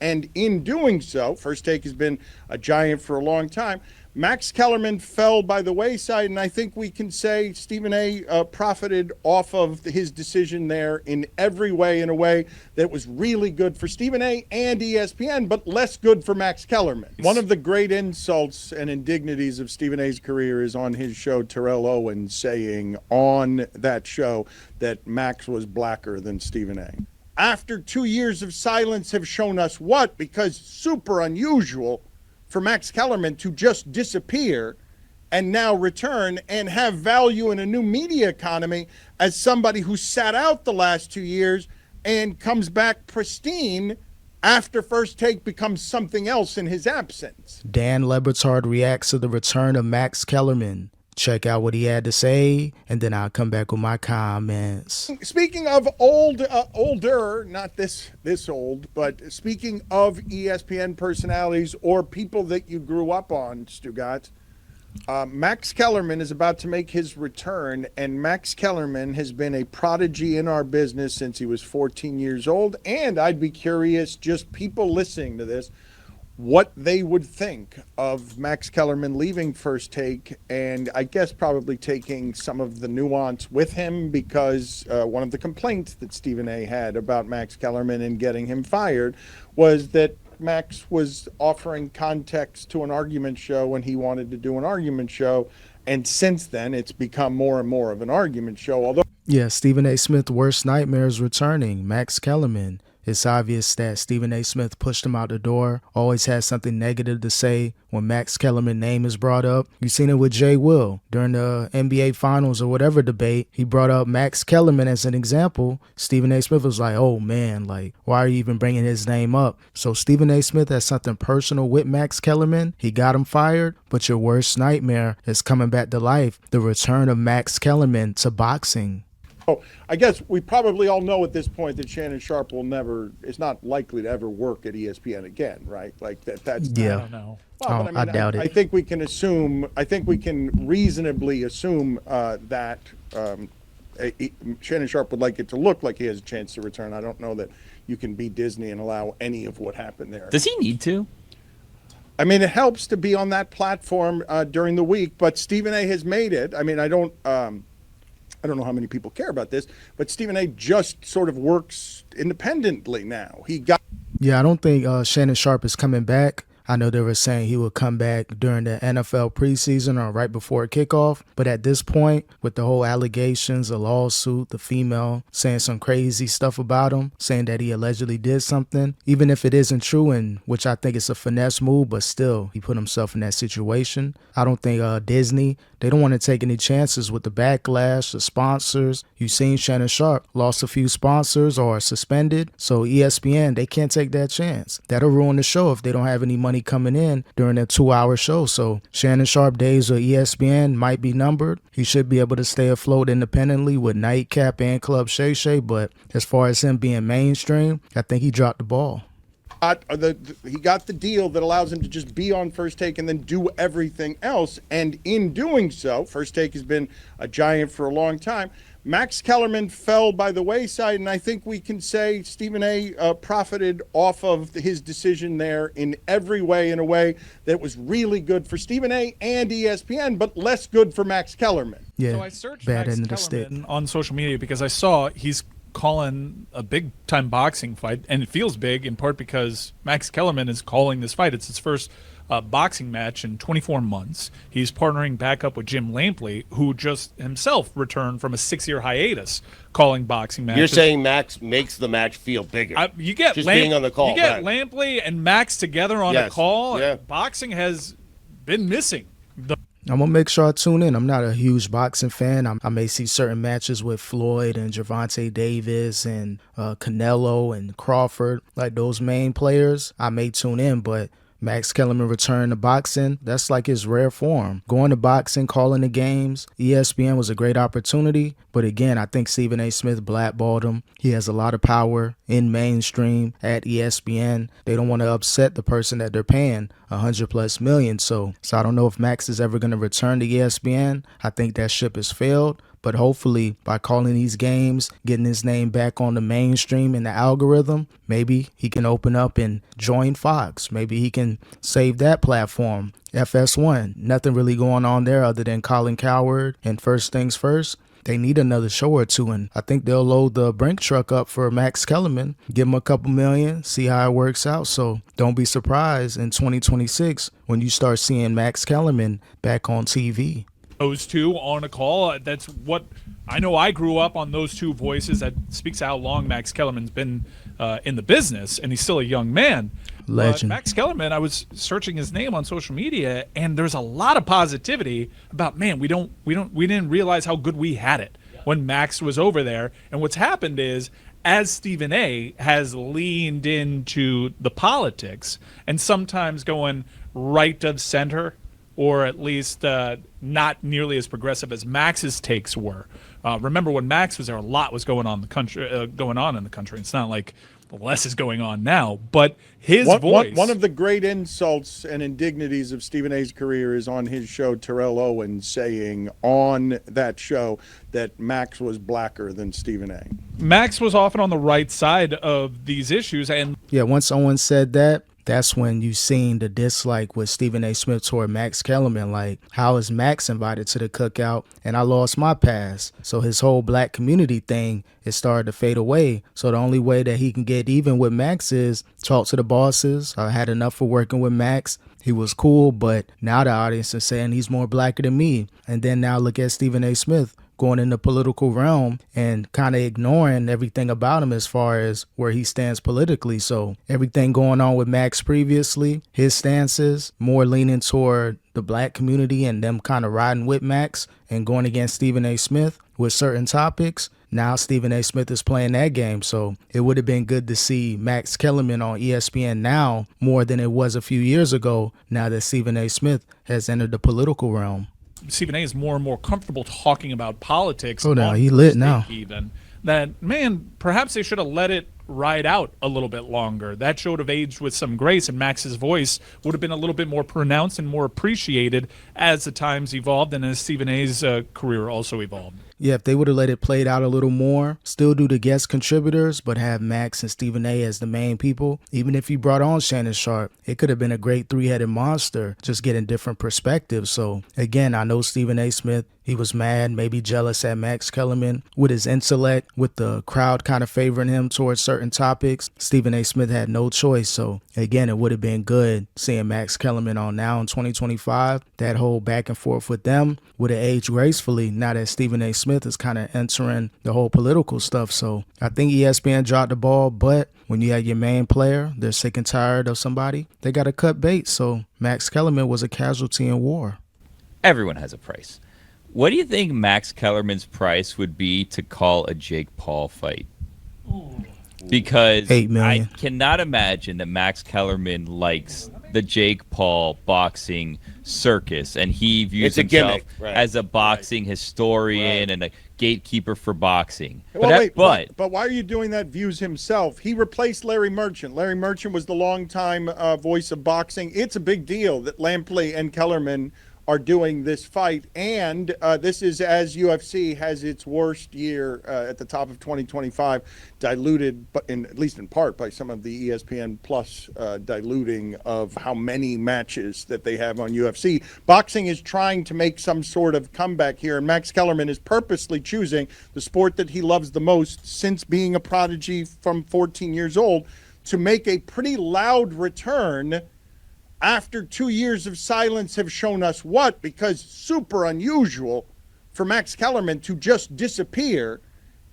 and in doing so, First Take has been a giant for a long time. Max Kellerman fell by the wayside, and I think we can say Stephen A. Profited off of his decision there in every way, in a way that was really good for Stephen A. and ESPN, but less good for Max Kellerman. One of the great insults and indignities of Stephen A.'s career is on his show, Terrell Owens saying on that show that Max was blacker than Stephen A. After 2 years of silence have shown us what? Because super unusual for Max Kellerman to just disappear and now return and have value in a new media economy as somebody who sat out the last 2 years and comes back pristine after First Take becomes something else in his absence. Dan Le Batard reacts to the return of Max Kellerman. Check out what he had to say, and then I'll come back with my comments. Speaking of older, not this old, but speaking of ESPN personalities or people that you grew up on, Stugat, Max Kellerman is about to make his return, and Max Kellerman has been a prodigy in our business since he was 14 years old, and I'd be curious, just people listening to this, what they would think of Max Kellerman leaving First Take, and I guess probably taking some of the nuance with him, because one of the complaints that Stephen A. had about Max Kellerman and getting him fired was that Max was offering context to an argument show when he wanted to do an argument show, and since then it's become more and more of an argument show. Although, yeah, Stephen A. Smith's worst nightmare is returning, Max Kellerman. It's obvious that Stephen A. Smith pushed him out the door, always has something negative to say when Max Kellerman's name is brought up. You've seen it with Jay Will. During the NBA Finals or whatever debate, he brought up Max Kellerman as an example. Stephen A. Smith was like, oh man, like, why are you even bringing his name up? So Stephen A. Smith has something personal with Max Kellerman. He got him fired, but your worst nightmare is coming back to life. The return of Max Kellerman to boxing. oh, I guess we probably all know at this point that Shannon Sharpe is not likely to ever work at ESPN again, right? Like that's yeah. I don't know. Well, but I doubt it. I think we can reasonably assume that Shannon Sharpe would like it to look like he has a chance to return. I don't know that you can be Disney and allow any of what happened there. Does he need to? I mean, it helps to be on that platform during the week, but Stephen A. has made it. I mean, I don't know how many people care about this, but Stephen A. just sort of works independently now. Yeah, I don't think Shannon Sharpe is coming back. I know they were saying he would come back during the NFL preseason or right before kickoff. But at this point, with the whole allegations, the lawsuit, the female saying some crazy stuff about him, saying that he allegedly did something, even if it isn't true, and which I think is a finesse move, but still, he put himself in that situation. I don't think Disney, they don't want to take any chances with the backlash, the sponsors. You've seen Shannon Sharpe lost a few sponsors or suspended. So ESPN, they can't take that chance. That'll ruin the show if they don't have any money coming in during a 2-hour show. So Shannon Sharpe days with ESPN might be numbered. He should be able to stay afloat independently with Nightcap and Club Shay Shay, but as far as him being mainstream, I think he dropped the ball. He got the deal that allows him to just be on First Take and then do everything else. And in doing so, First Take has been a giant for a long time. Max Kellerman fell by the wayside, and I think we can say Stephen A. Profited off of his decision there in every way, in a way that was really good for Stephen A. and ESPN, but less good for Max Kellerman. Yeah, So I searched bad Max end of the stick. Kellerman on social media because I saw he's calling a big-time boxing fight, and it feels big in part because Max Kellerman is calling this fight. It's his first boxing match in 24 months. He's partnering back up with Jim Lampley, who just himself returned from a 6-year hiatus calling boxing matches. You're saying Max makes the match feel bigger. You get just being on the call. You get right. Lampley and Max together on a call. Yeah. Boxing has been missing. I'm going to make sure I tune in. I'm not a huge boxing fan. I may see certain matches with Floyd and Gervonta Davis and Canelo and Crawford, like those main players. I may tune in, but Max Kellerman returned to boxing, that's like his rare form. Going to boxing, calling the games, ESPN was a great opportunity. But again, I think Stephen A. Smith blackballed him. He has a lot of power in mainstream at ESPN. They don't want to upset the person that they're paying $100+ million. So I don't know if Max is ever going to return to ESPN. I think that ship has failed. But hopefully by calling these games, getting his name back on the mainstream in the algorithm, maybe he can open up and join Fox. Maybe he can save that platform. FS1, nothing really going on there other than Colin Cowherd and First Things First. They need another show or two, and I think they'll load the Brink truck up for Max Kellerman, give him a couple million, see how it works out. So don't be surprised in 2026 when you start seeing Max Kellerman back on TV. Those two on a call, that's what I know. I grew up on those two voices. That speaks to how long Max Kellerman's been in the business, and he's still a young man. Legend. But Max Kellerman, I was searching his name on social media, and there's a lot of positivity about, man, we didn't realize how good we had it when Max was over there. And what's happened is, as Stephen A has leaned into the politics and sometimes going right of center, or at least not nearly as progressive as Max's takes were. Remember when Max was there, a lot was going on in the country. It's not like less is going on now, but his voice. One of the great insults and indignities of Stephen A's career is on his show, Terrell Owens saying on that show that Max was blacker than Stephen A. Max was often on the right side of these issues, and Yeah, once Owen said that, that's when you seen the dislike with Stephen A. Smith toward Max Kellerman. Like, how is Max invited to the cookout and I lost my pass? So his whole black community thing is started to fade away. So the only way that he can get even with Max is talk to the bosses. I had enough for working with Max. He was cool, but now the audience is saying he's more blacker than me. And then now look at Stephen A. Smith going in the political realm and kind of ignoring everything about him as far as where he stands politically. So everything going on with Max previously, his stances more leaning toward the black community and them kind of riding with Max and going against Stephen A. Smith with certain topics. Now Stephen A. Smith is playing that game. So it would have been good to see Max Kellerman on ESPN now more than it was a few years ago, now that Stephen A. Smith has entered the political realm. Stephen A is more and more comfortable talking about politics. Oh, no, on he lit First now. Take even that, man, perhaps they should have let it ride out a little bit longer. That should have aged with some grace, and Max's voice would have been a little bit more pronounced and more appreciated as the times evolved and as Stephen A's career also evolved. Yeah, if they would have let it played out a little more, still do the guest contributors, but have Max and Stephen A as the main people. Even if you brought on Shannon Sharpe, it could have been a great three-headed monster, just getting different perspectives. So again, I know Stephen A. Smith, he was mad, maybe jealous at Max Kellerman with his intellect, with the crowd kind of favoring him towards certain topics. Stephen A. Smith had no choice. So again, it would have been good seeing Max Kellerman on now in 2025. That whole back and forth with them would have aged gracefully now that Stephen A. Smith is kind of entering the whole political stuff. So I think ESPN dropped the ball, but when you have your main player, they're sick and tired of somebody, they got to cut bait. So Max Kellerman was a casualty in war. Everyone has a price. What do you think Max Kellerman's price would be to call a Jake Paul fight? Because $8 million. I cannot imagine that Max Kellerman likes the Jake Paul boxing circus, and he views It's a himself gimmick, right, as a boxing historian right. and a gatekeeper for boxing. Well, but why are you doing that? Views himself. He replaced Larry Merchant. Larry Merchant was the longtime voice of boxing. It's a big deal that Lampley and Kellerman are doing this fight, and this is as UFC has its worst year at the top of 2025, diluted, but at least in part by some of the ESPN Plus diluting of how many matches that they have on UFC. Boxing is trying to make some sort of comeback here, and Max Kellerman is purposely choosing the sport that he loves the most since being a prodigy from 14 years old to make a pretty loud return after 2 years of silence have shown us what, because super unusual for Max Kellerman to just disappear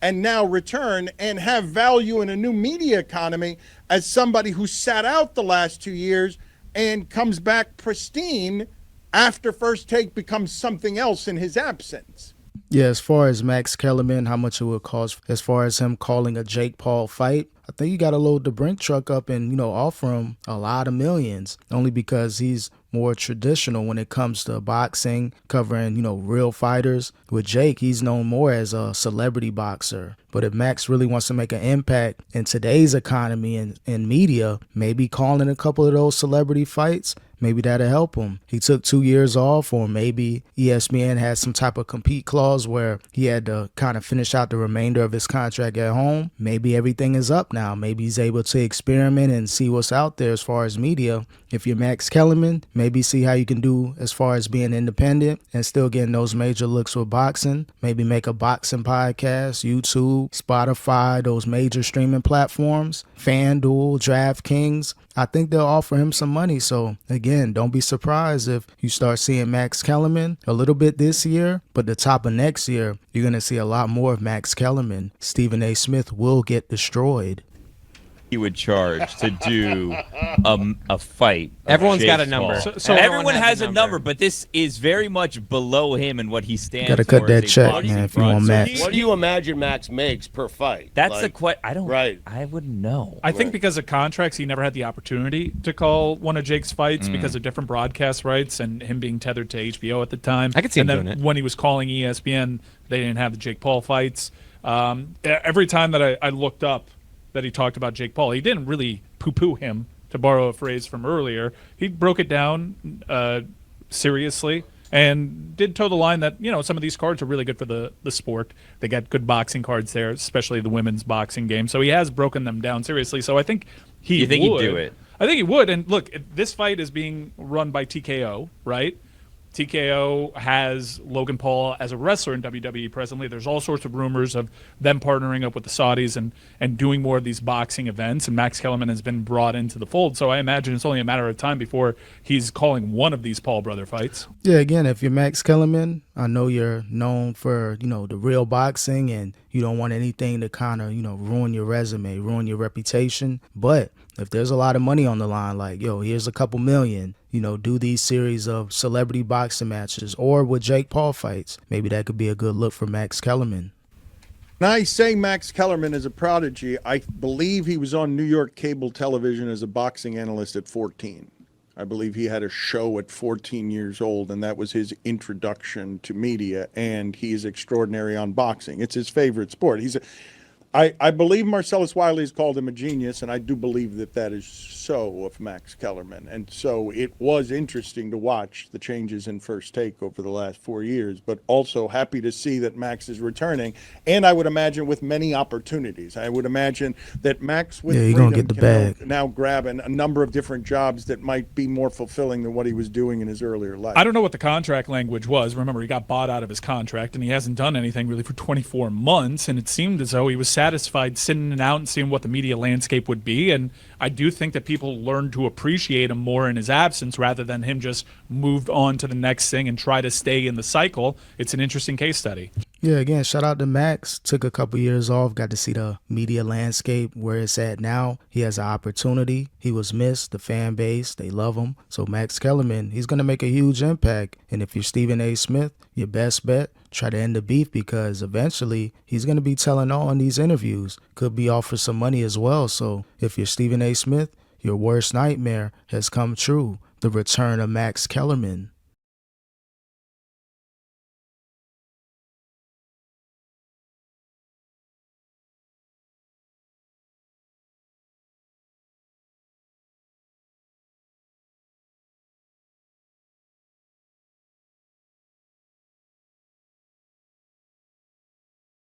and now return and have value in a new media economy as somebody who sat out the last 2 years and comes back pristine after First Take becomes something else in his absence. Yeah, as far as Max Kellerman, how much it would cost, as far as him calling a Jake Paul fight, I think you got to load the Brink truck up and, offer him a lot of millions, only because he's more traditional when it comes to boxing, covering, real fighters. With Jake, he's known more as a celebrity boxer. But if Max really wants to make an impact in today's economy and media, maybe calling a couple of those celebrity fights maybe that'll help him. He took 2 years off, or maybe ESPN had some type of compete clause where he had to kind of finish out the remainder of his contract at home. Maybe everything is up now. Maybe he's able to experiment and see what's out there as far as media. If you're Max Kellerman, maybe see how you can do as far as being independent and still getting those major looks with boxing. Maybe make a boxing podcast, YouTube, Spotify, those major streaming platforms, FanDuel, DraftKings. I think they'll offer him some money. So again, don't be surprised if you start seeing Max Kellerman a little bit this year, but the top of next year, you're going to see a lot more of Max Kellerman. Stephen A. Smith will get destroyed. He would charge to do a fight. Everyone's got a Jake number. Paul. So Everyone has a number, but this is very much below him and what he stands for. Got to cut that as a check, boxing man, if you want fraud. Max. What do you imagine Max makes per fight? That's Like, the question. I don't. Right. I wouldn't know. I think because of contracts, he never had the opportunity to call one of Jake's fights because of different broadcast rights and him being tethered to HBO at the time. I could see him and then doing it. when he was calling ESPN, they didn't have the Jake Paul fights. Every time that I looked up that he talked about Jake Paul, he didn't really poo-poo him, to borrow a phrase from earlier. He broke it down seriously and did toe the line that, some of these cards are really good for the sport. They got good boxing cards there, especially the women's boxing game. So he has broken them down seriously. So I think You think he'd do it? I think he would. And look, this fight is being run by TKO, right? TKO has Logan Paul as a wrestler in WWE presently. There's all sorts of rumors of them partnering up with the Saudis and doing more of these boxing events, and Max Kellerman has been brought into the fold. So I imagine it's only a matter of time before he's calling one of these Paul brother fights. Yeah, again, if you're Max Kellerman, I know you're known for, the real boxing, and you don't want anything to kind of, ruin your resume, ruin your reputation. But if there's a lot of money on the line, like, here's a couple million, do these series of celebrity boxing matches or with Jake Paul fights, maybe that could be a good look for Max Kellerman. When I say Max Kellerman is a prodigy, I believe he was on New York cable television as a boxing analyst at 14. I believe he had a show at 14 years old, and that was his introduction to media, and he is extraordinary on boxing. It's his favorite sport. I believe Marcellus Wiley's called him a genius, and I do believe that is so of Max Kellerman. And so it was interesting to watch the changes in First Take over the last 4 years, but also happy to see that Max is returning, and I would imagine with many opportunities. I would imagine that Max with you're freedom gonna get the can bag. now grab a number of different jobs that might be more fulfilling than what he was doing in his earlier life. I don't know what the contract language was. Remember, he got bought out of his contract, and he hasn't done anything really for 24 months, and it seemed as though he was satisfied sitting it out and seeing what the media landscape would be. And I do think that people learned to appreciate him more in his absence rather than him just moved on to the next thing and try to stay in the cycle. It's an interesting case study. Yeah, again, shout out to Max. Took a couple years off, got to see the media landscape where it's at now. He has an opportunity. He was missed. The fan base, they love him. So Max Kellerman, he's going to make a huge impact. And if you're Stephen A. Smith, your best bet, try to end the beef, because eventually he's going to be telling all in these interviews. Could be offered some money as well. So if you're Stephen A. Smith, your worst nightmare has come true. The return of Max Kellerman.